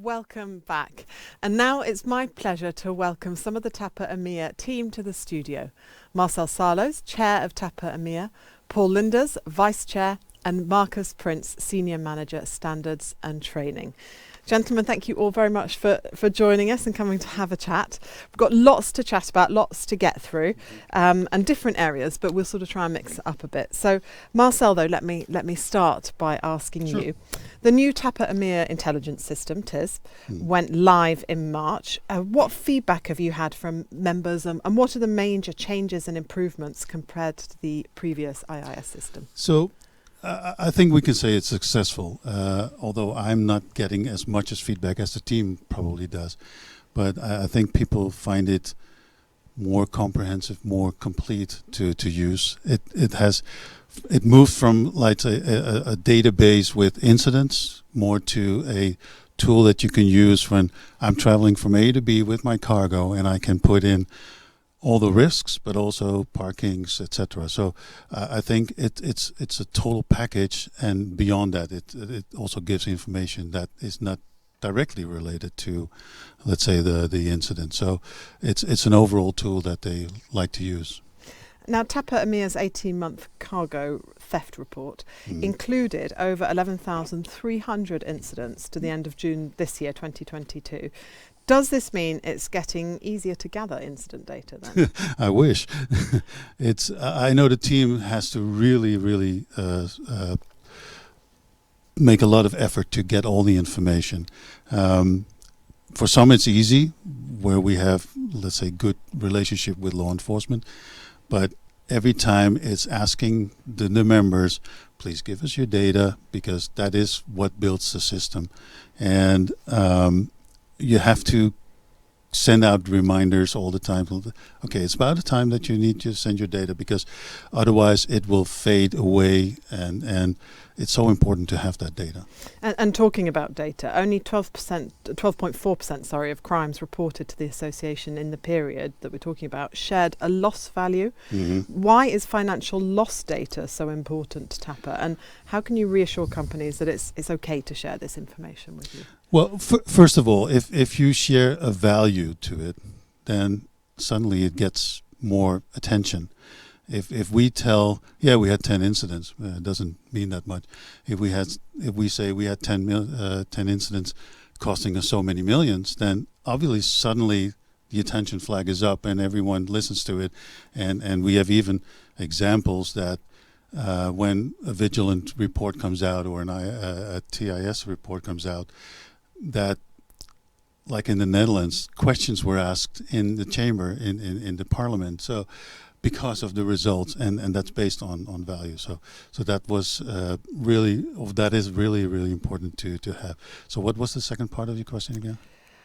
Welcome back. And now it's my pleasure to welcome some of the TAPA EMEA team to the studio. Marcel Saarloos, Chair of TAPA EMEA, Paul Linders, Vice Chair, and Markus, Prinz, Senior Manager, Standards and Training. Gentlemen, thank you all very much for joining us and coming to have a chat. We've got lots to chat about, lots to get through, and different areas, but we'll sort of try and mix it up a bit. So, Marcel, though, let me start by asking you. The new TAPA EMEA intelligence system, TIS, went live in March. What feedback have you had from members, and what are the major changes and improvements compared to the previous IIS system? So, I think we can say it's successful, although I'm not getting as much as feedback as the team probably does. But I think people find it more comprehensive, more complete to use. It moved from like a database with incidents more to a tool that you can use when I'm traveling from A to B with my cargo, and I can put in all the risks, but also parkings, etc. So I think it's a total package, and beyond that, it also gives information that is not directly related to, let's say, the incident. So it's an overall tool that they like to use. Now, TAPA EMEA's 18-month cargo theft report included over 11,300 incidents to the end of June this year, 2022. Does this mean it's getting easier to gather incident data then? I wish. I know the team has to really make a lot of effort to get all the information. For some it's easy, where we have, let's say, good relationship with law enforcement, but every time it's asking the members, please give us your data, because that is what builds the system. And you have to send out reminders all the time. Okay, it's about the time that you need to send your data, because otherwise it will fade away, and it's so important to have that data. And talking about data, only 12.4% of crimes reported to the association in the period that we're talking about shared a loss value. Why is financial loss data so important to TAPA, and how can you reassure companies that it's okay to share this information with you? Well, first of all, if you share a value to it, then suddenly it gets more attention. If we tell, we had 10 incidents, it doesn't mean that much. If we say we had 10 incidents costing us so many millions, then obviously suddenly the attention flag is up and everyone listens to it. And we have even examples that when a vigilant report comes out, or a TIS report comes out, that, like in the Netherlands, questions were asked in the chamber, in the parliament. So, because of the results, and that's based on value. So that was that is really important to have. So what was the second part of your question again?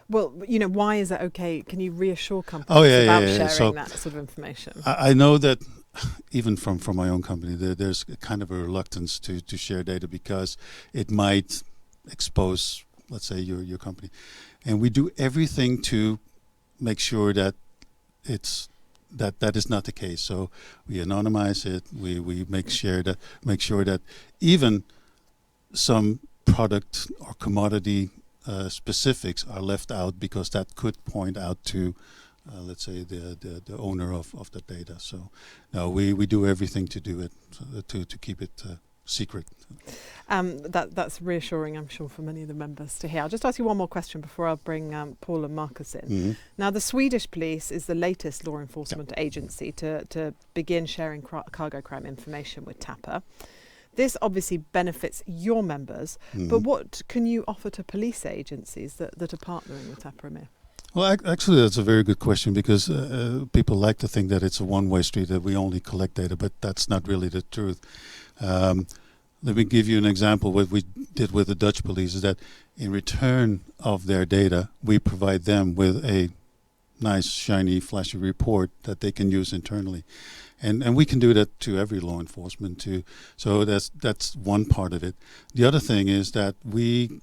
Well, why is that okay? Can you reassure companies about sharing that sort of information? I know that even from my own company, there's kind of a reluctance to share data, because it might expose, let's say, your company. And we do everything to make sure that that is not the case. So we anonymize it. We make sure that even some product or commodity specifics are left out, because that could point out to, let's say, the owner of the data. So no, we do everything to do it, to keep it secret. That's reassuring, I'm sure, for many of the members to hear. I'll just ask you one more question before I bring Paul and Markus in. Now, the Swedish police is the latest law enforcement agency to begin sharing cargo crime information with TAPA. This obviously benefits your members, but what can you offer to police agencies that are partnering with TAPA EMEA? Well, actually, that's a very good question, because people like to think that it's a one-way street, that we only collect data, but that's not really the truth. Let me give you an example. What we did with the Dutch police is that in return of their data, we provide them with a nice, shiny, flashy report that they can use internally. And we can do that to every law enforcement too. So that's one part of it. The other thing is that we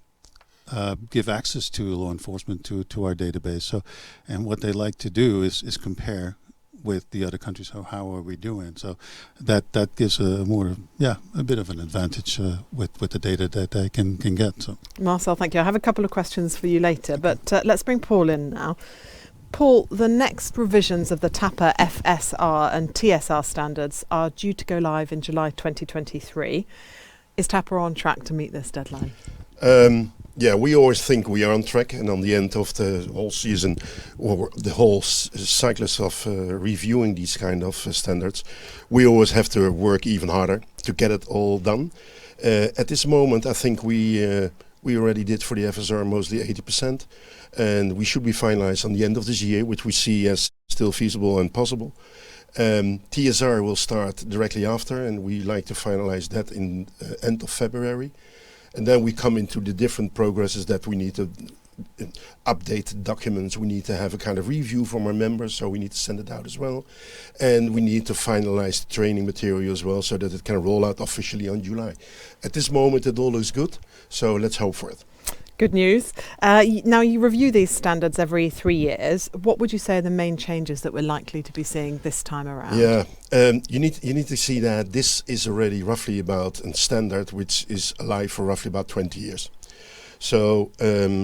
give access to law enforcement to our database. So, and what they like to do is compare with the other countries. How are we doing? So that gives a bit of an advantage with the data that they can get. So Marcel, thank you. I have a couple of questions for you later, but let's bring Paul in now. Paul, the next revisions of the TAPA FSR and TSR standards are due to go live in July 2023. Is TAPA on track to meet this deadline? Yeah, we always think we are on track, and on the end of the whole season or the whole cyclus of reviewing these kind of standards, we always have to work even harder to get it all done. At this moment, I think we already did for the FSR mostly 80%, and we should be finalized on the end of this year, which we see as still feasible and possible. TSR will start directly after, and we like to finalize that in end of February. And then we come into the different progresses that we need to update documents. We need to have a kind of review from our members, so we need to send it out as well. And we need to finalize the training material as well, so that it can roll out officially on July. At this moment, it all looks good, so let's hope for it. Good news. Now, you review these standards every 3 years. What would you say are the main changes that we're likely to be seeing this time around? Yeah, you need to see that this is already roughly about a standard which is alive for roughly about 20 years. So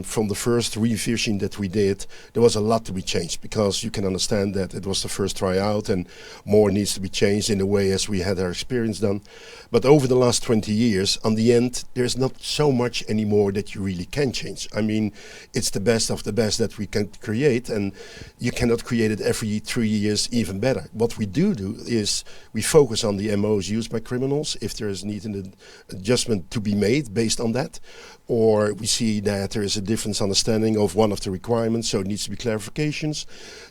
from the first revision that we did, there was a lot to be changed, because you can understand that it was the first tryout and more needs to be changed in a way as we had our experience done. But over the last 20 years, on the end, there's not so much anymore that you really can change. I mean, it's the best of the best that we can create, and you cannot create it every 3 years even better. What we do is we focus on the MOs used by criminals, if there is need an adjustment to be made based on that, or we see that there is a difference understanding of one of the requirements, so it needs to be clarifications.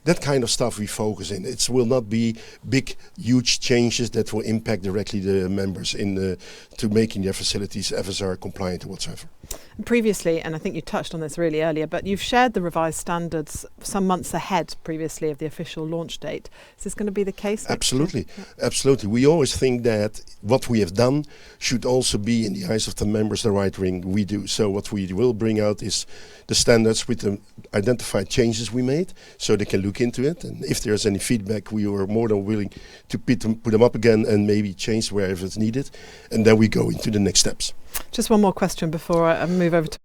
That kind of stuff we focus in. It will not be big, huge changes that will impact directly the members to making their facilities FSR compliant or whatsoever. Previously, and I think you touched on this really earlier, but you've shared the revised standards some months ahead previously of the official launch date. Is this going to be the case? Absolutely, absolutely. We always think that what we have done should also be in the eyes of the members the right thing we do. So what we will bring out is the standards with the identified changes we made, so they can look into it. And if there's any feedback, we are more than willing to put them up again and maybe change wherever it's needed. And then we go into the next steps. Just one more question before I move over to...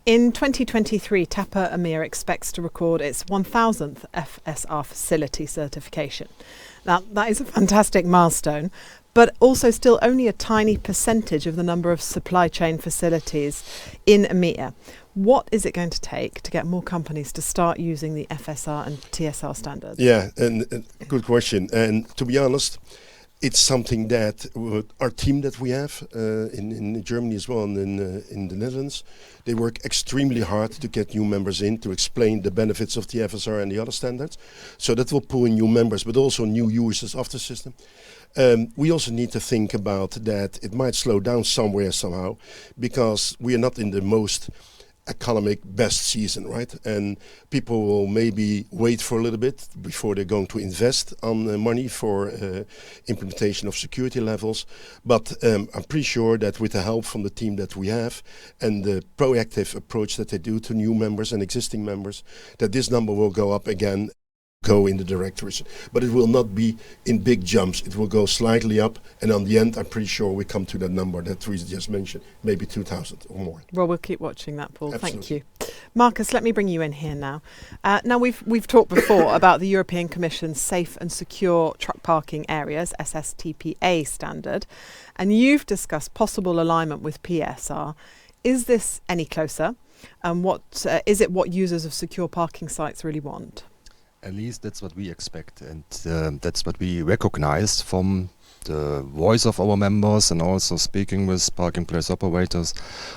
In 2023, TAPA EMEA expects to record its 1,000th FSR facility certification. Now, that is a fantastic milestone, but also still only a tiny percentage of the number of supply chain facilities in EMEA. What is it going to take to get more companies to start using the FSR and TSR standards? Yeah, and good question. And to be honest, it's something that our team that we have in Germany as well and in the Netherlands, they work extremely hard to get new members in, to explain the benefits of the FSR and the other standards. So that will pull in new members, but also new users of the system. We also need to think about that it might slow down somewhere somehow, because we are not in the most economic best season, right? And people will maybe wait for a little bit before they're going to invest on money for implementation of security levels. But I'm pretty sure that with the help from the team that we have and the proactive approach that they do to new members and existing members, that this number will go up again, go in the direct direction. But it will not be in big jumps. It will go slightly up, and on the end, I'm pretty sure we come to that number that Teresa just mentioned, maybe 2,000 or more. Well, we'll keep watching that, Paul. Absolutely. Thank you. Markus, let me bring you in here now. Now, we've talked before about the European Commission's Safe and Secure Truck Parking Areas, SSTPA standard, and you've discussed possible alignment with PSR. Is this any closer? And is it what users of secure parking sites really want? At least that's what we expect, and that's what we recognize from the voice of our members and also speaking with parking place operators.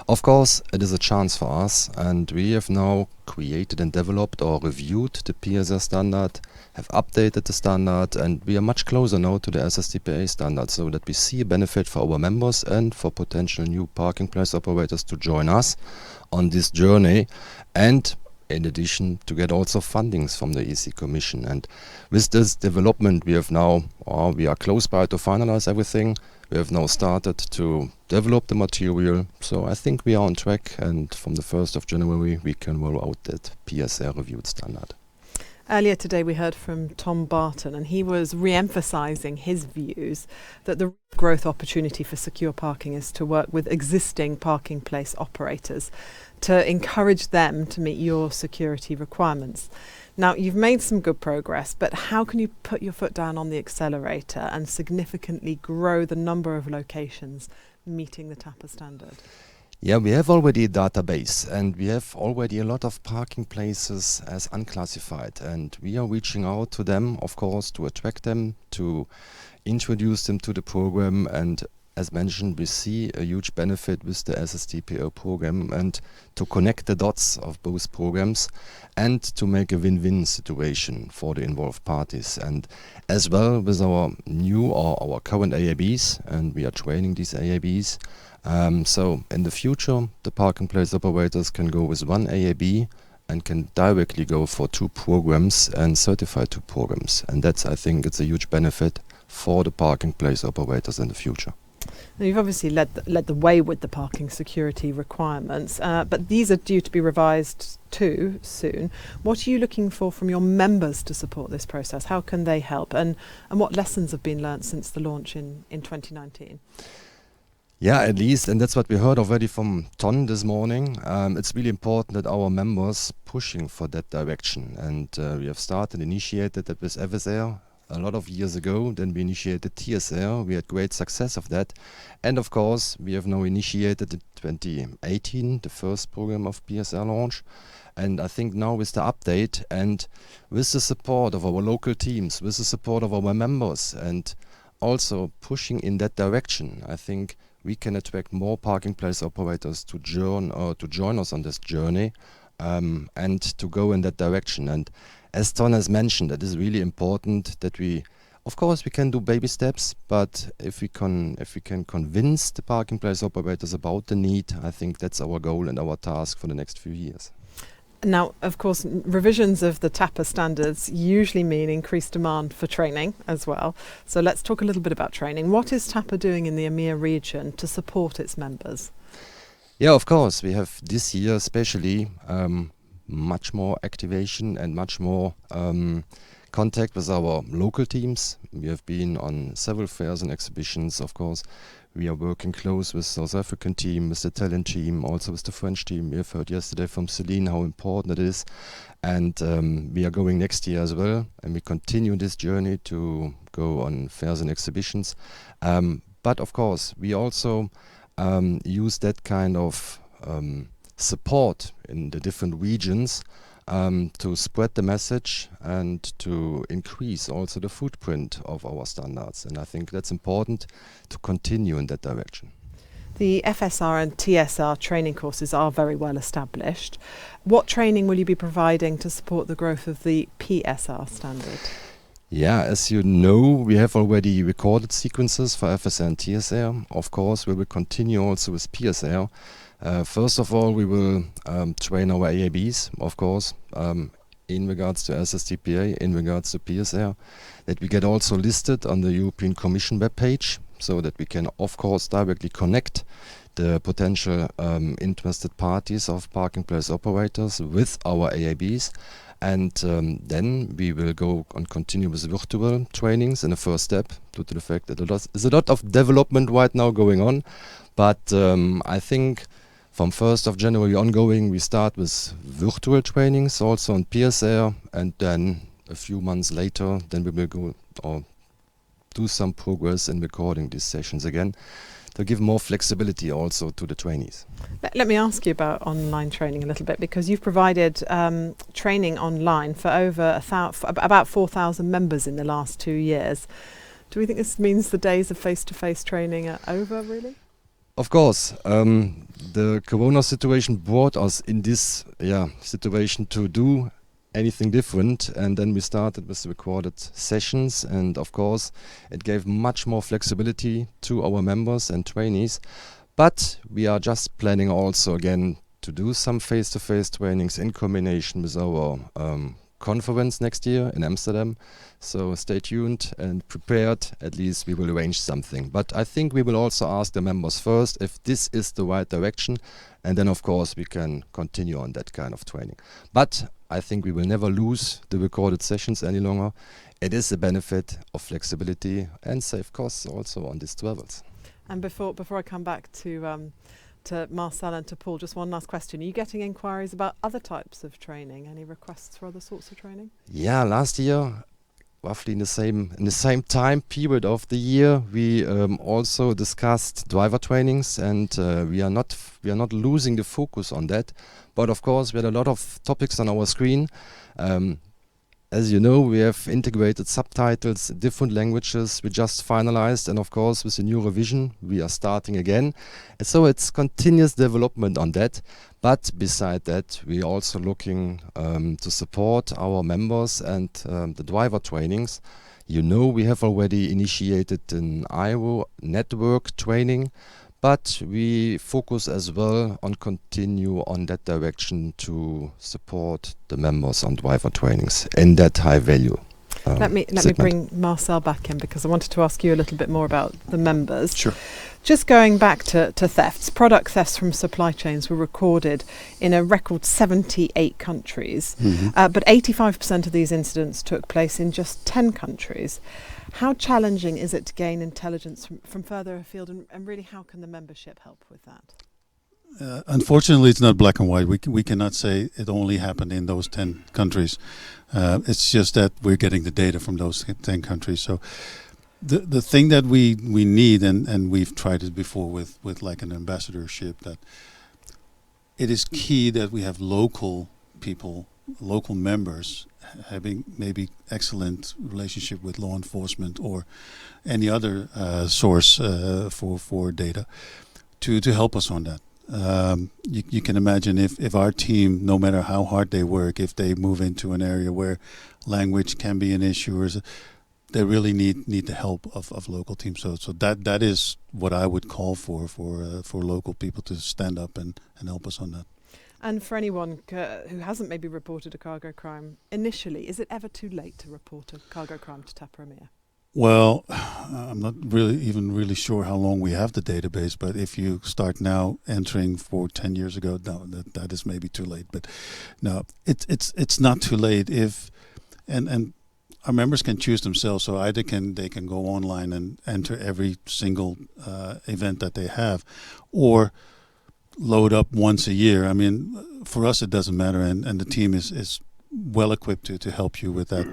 Of course, it is a chance for us, and we have now created and developed or reviewed the PSR standard, have updated the standard, and we are much closer now to the SSTPA standard, so that we see a benefit for our members and for potential new parking place operators to join us on this journey, and in addition to get also fundings from the EC Commission. And with this development we have now, we are close by to finalize everything. We have now started to develop the material, so I think we are on track, and from the 1st of January we can roll out that PSR reviewed standard. Earlier today we heard from Tom Barton, and he was re-emphasising his views that the growth opportunity for secure parking is to work with existing parking place operators to encourage them to meet your security requirements. Now, you've made some good progress, but how can you put your foot down on the accelerator and significantly grow the number of locations meeting the TAPA standard? Yeah, we have already a database, and we have already a lot of parking places as unclassified, and we are reaching out to them, of course, to attract them, to introduce them to the program, and as mentioned, we see a huge benefit with the SSTPO program, and to connect the dots of both programs and to make a win-win situation for the involved parties. And as well with our new or our current AABs, and we are training these AABs. So in the future, the parking place operators can go with one AAB and can directly go for 2 programs and certify 2 programs. And that's, I think, it's a huge benefit for the parking place operators in the future. Now, you've obviously led the way with the parking security requirements, but these are due to be revised too soon. What are you looking for from your members to support this process? How can they help? And what lessons have been learnt since the launch in 2019? Yeah, at least, and that's what we heard already from Ton this morning. It's really important that our members pushing for that direction. And we have initiated that with FSR a lot of years ago. Then we initiated TSR. We had great success of that. And of course, we have now initiated in 2018 the first program of PSR launch. And I think now with the update and with the support of our local teams, with the support of our members, and also pushing in that direction, I think we can attract more parking place operators to join us on this journey, and to go in that direction. And as Ton has mentioned, it is really important that we can do baby steps, but if we can convince the parking place operators about the need, I think that's our goal and our task for the next few years. Now, of course, revisions of the TAPA standards usually mean increased demand for training as well. So let's talk a little bit about training. What is TAPA doing in the EMEA region to support its members? Yeah, of course. We have this year especially much more activation and much more contact with our local teams. We have been on several fairs and exhibitions, of course. We are working close with South African team, with the Italian team, also with the French team. We have heard yesterday from Celine how important it is. And we are going next year as well. And we continue this journey to go on fairs and exhibitions. But of course, we also use that kind of support in the different regions to spread the message and to increase also the footprint of our standards. And I think that's important to continue in that direction. The FSR and TSR training courses are very well established. What training will you be providing to support the growth of the PSR standard? Yeah, as you know, we have already recorded sequences for FSR and TSR. Of course, we will continue also with PSR. First of all, we will train our AABs, of course, in regards to SSTPA, in regards to PSR, that we get also listed on the European Commission webpage, so that we can, of course, directly connect the potential interested parties of parking place operators with our AABs. And then we will go and continue with virtual trainings in the first step, due to the fact that there's a lot of development right now going on. But I think from 1st of January ongoing, we start with virtual trainings also on PSR, and then a few months later, then we will go or do some progress in recording these sessions again to give more flexibility also to the trainees. Let me ask you about online training a little bit, because you've provided training online for about 4,000 members in the last 2 years. Do we think this means the days of face-to-face training are over, really? Of course, the Corona situation brought us in this situation to do anything different, and then we started with recorded sessions, and of course it gave much more flexibility to our members and trainees. But we are just planning also again to do some face-to-face trainings in combination with our conference next year in Amsterdam. So stay tuned and prepared. At least we will arrange something. But I think we will also ask the members first if this is the right direction, and then of course we can continue on that kind of training. But I think we will never lose the recorded sessions any longer. It is a benefit of flexibility and save costs also on these travels. And before I come back to Marcel and to Paul, just one last question. Are you getting inquiries about other types of training? Any requests for other sorts of training? Yeah, last year, roughly in the same time period of the year, we also discussed driver trainings, and we are not losing the focus on that. But of course, we had a lot of topics on our screen. As you know, we have integrated subtitles, different languages. We just finalized, and of course, with the new revision, we are starting again. And so it's continuous development on that. But beside that, we are also looking to support our members and the driver trainings. You know, we have already initiated an IRO network training, but we focus as well on continue on that direction to support the members on driver trainings in that high value. Let me bring Marcel back in, because I wanted to ask you a little bit more about the members. Sure. Just going back to thefts, product thefts from supply chains were recorded in a record 78 countries, but 85% of these incidents took place in just 10 countries. How challenging is it to gain intelligence from further afield, and really how can the membership help with that? Unfortunately, it's not black and white. We cannot say it only happened in those 10 countries. It's just that we're getting the data from those 10 countries. So the thing that we need, and we've tried it before with like an ambassadorship, that it is key that we have local people, local members, having maybe excellent relationship with law enforcement or any other source for data to help us on that. You can imagine if our team, no matter how hard they work, if they move into an area where language can be an issue, or they really need the help of local teams. So that is what I would call for local people to stand up and help us on that. And for anyone who hasn't maybe reported a cargo crime initially, is it ever too late to report a cargo crime to TAPA EMEA? Well, I'm not really sure how long we have the database, but if you start now entering for 10 years ago, no, that is maybe too late. But no, it's not too late and our members can choose themselves. So either they can go online and enter every single event that they have, or load up once a year. I mean, for us it doesn't matter, and the team is well equipped to help you with that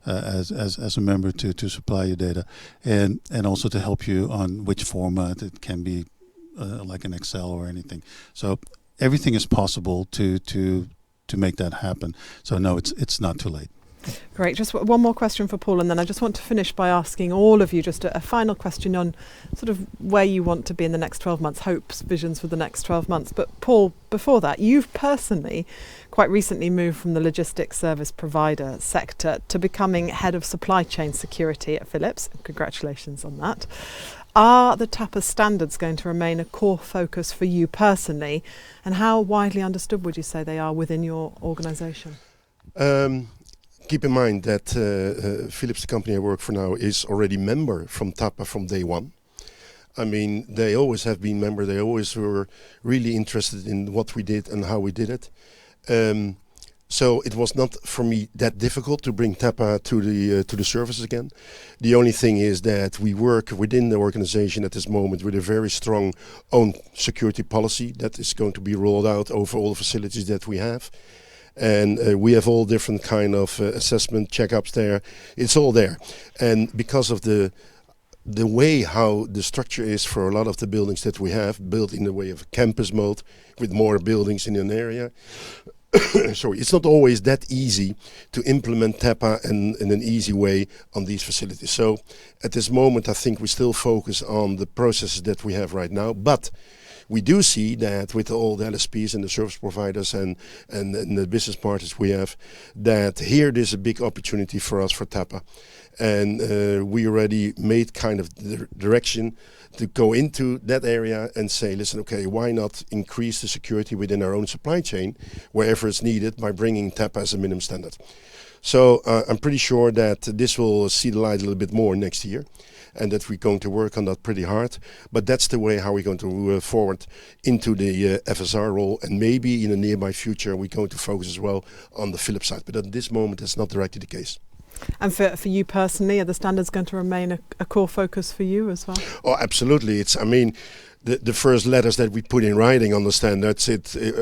as a member to supply your data, and also to help you on which format. It can be like an Excel or anything. So everything is possible to make that happen. So no, it's not too late. Great. Just one more question for Paul, and then I just want to finish by asking all of you just a final question on sort of where you want to be in the next 12 months, hopes, visions for the next 12 months. But Paul, before that, you've personally quite recently moved from the logistics service provider sector to becoming head of supply chain security at Philips. Congratulations on that. Are the TAPA standards going to remain a core focus for you personally, and how widely understood would you say they are within your organisation? Keep in mind that Philips, the company I work for now, is already member from TAPA from day one. I mean, they always have been member. They always were really interested in what we did and how we did it. So it was not for me that difficult to bring TAPA to the service again. The only thing is that we work within the organization at this moment with a very strong own security policy that is going to be rolled out over all the facilities that we have. And we have all different kind of assessment checkups there. It's all there. And because of the way how the structure is for a lot of the buildings that we have, built in the way of campus mode with more buildings in an area, sorry, it's not always that easy to implement TAPA in an easy way on these facilities. So at this moment, I think we still focus on the processes that we have right now. But we do see that with all the LSPs and the service providers and the business partners we have, that here there's a big opportunity for us for TAPA. And we already made kind of the direction to go into that area and say, listen, okay, why not increase the security within our own supply chain wherever it's needed by bringing TAPA as a minimum standard. So I'm pretty sure that this will see the light a little bit more next year, and that we're going to work on that pretty hard. But that's the way how we're going to move forward into the FSR role, and maybe in the nearby future we're going to focus as well on the Philips side. But at this moment, that's not directly the case. And for you personally, are the standards going to remain a core focus for you as well? Oh, absolutely. I mean, the first letters that we put in writing on the standards,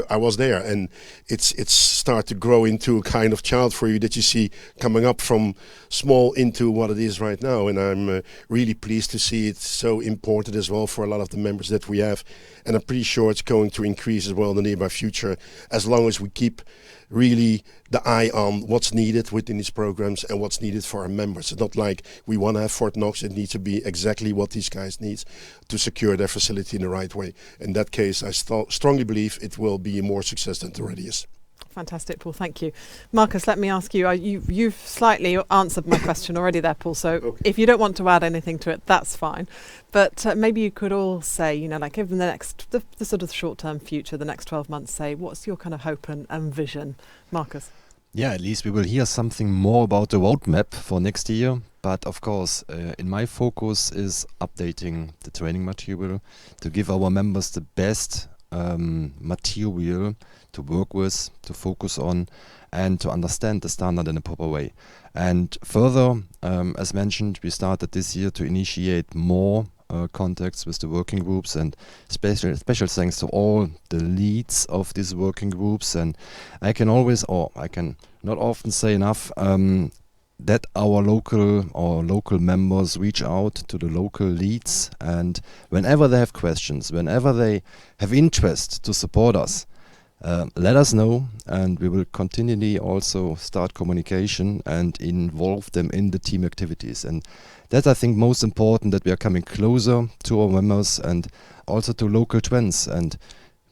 I was there, and it's start to grow into a kind of child for you that you see coming up from small into what it is right now. And I'm really pleased to see it so important as well for a lot of the members that we have. And I'm pretty sure it's going to increase as well in the nearby future, as long as we keep really the eye on what's needed within these programs and what's needed for our members. It's not like we want to have Fort Knox. It needs to be exactly what these guys need to secure their facility in the right way. In that case, I strongly believe it will be more success than it already is. Fantastic, Paul. Thank you. Markus, let me ask you, you've slightly answered my question already there, Paul, so Okay. if you don't want to add anything to it, that's fine. But maybe you could all say, you know, like over the sort of short-term future, the next 12 months, say, what's your kind of hope and vision? Markus? Yeah, at least we will hear something more about the roadmap for next year. But of course, in my focus is updating the training material to give our members the best material to work with, to focus on, and to understand the standard in a proper way. And further, as mentioned, we started this year to initiate more contacts with the working groups, and special thanks to all the leads of these working groups. And I can not often say enough that our local members reach out to the local leads, and whenever they have questions, whenever they have interest to support us, let us know, and we will continually also start communication and involve them in the team activities. And that's, I think, most important, that we are coming closer to our members and also to local trends. And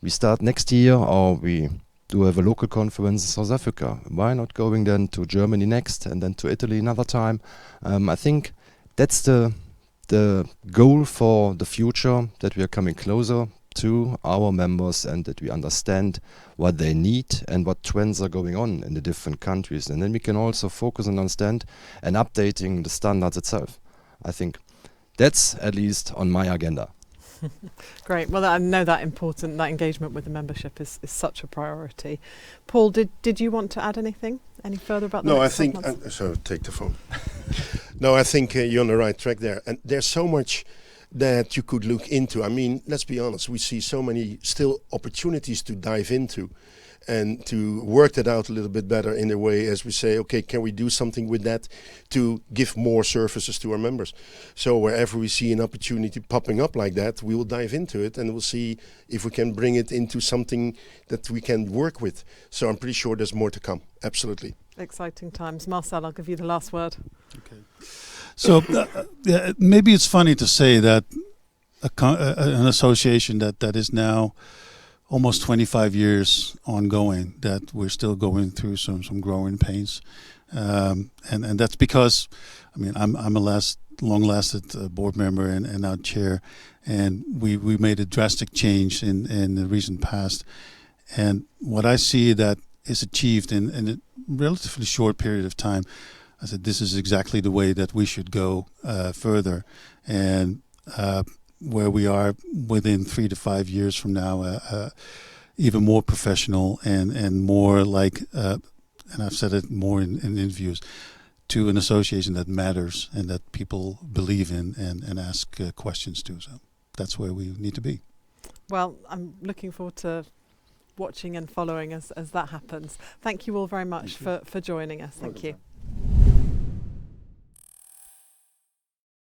we start next year, or we do have a local conference in South Africa. Why not going then to Germany next, and then to Italy another time? I think that's the goal for the future, that we are coming closer to our members and that we understand what they need and what trends are going on in the different countries. And then we can also focus and understand and updating the standards itself. I think that's at least on my agenda. Great. Well, I know that engagement with the membership is such a priority. Paul, did you want to add anything? Any further about that? No, I think, so take the phone. No, I think you're on the right track there. And there's so much that you could look into. I mean, let's be honest, we see so many still opportunities to dive into and to work that out a little bit better in a way as we say, okay, can we do something with that to give more services to our members? So wherever we see an opportunity popping up like that, we will dive into it and we'll see if we can bring it into something that we can work with. So I'm pretty sure there's more to come. Absolutely. Exciting times. Marcel, I'll give you the last word. Okay. So maybe it's funny to say that an association that is now almost 25 years ongoing, that we're still going through some growing pains, and that's because, I mean, I'm a long-lasted board member and now chair, and we made a drastic change in the recent past, and what I see that is achieved in a relatively short period of time, I said this is exactly the way that we should go further, and where we are within 3 to 5 years from now, even more professional and more like, and I've said it more in interviews, to an association that matters and that people believe in and ask questions to. So that's where we need to be. Well, I'm looking forward to watching and following as that happens. Thank you all very much for joining us. Thank you.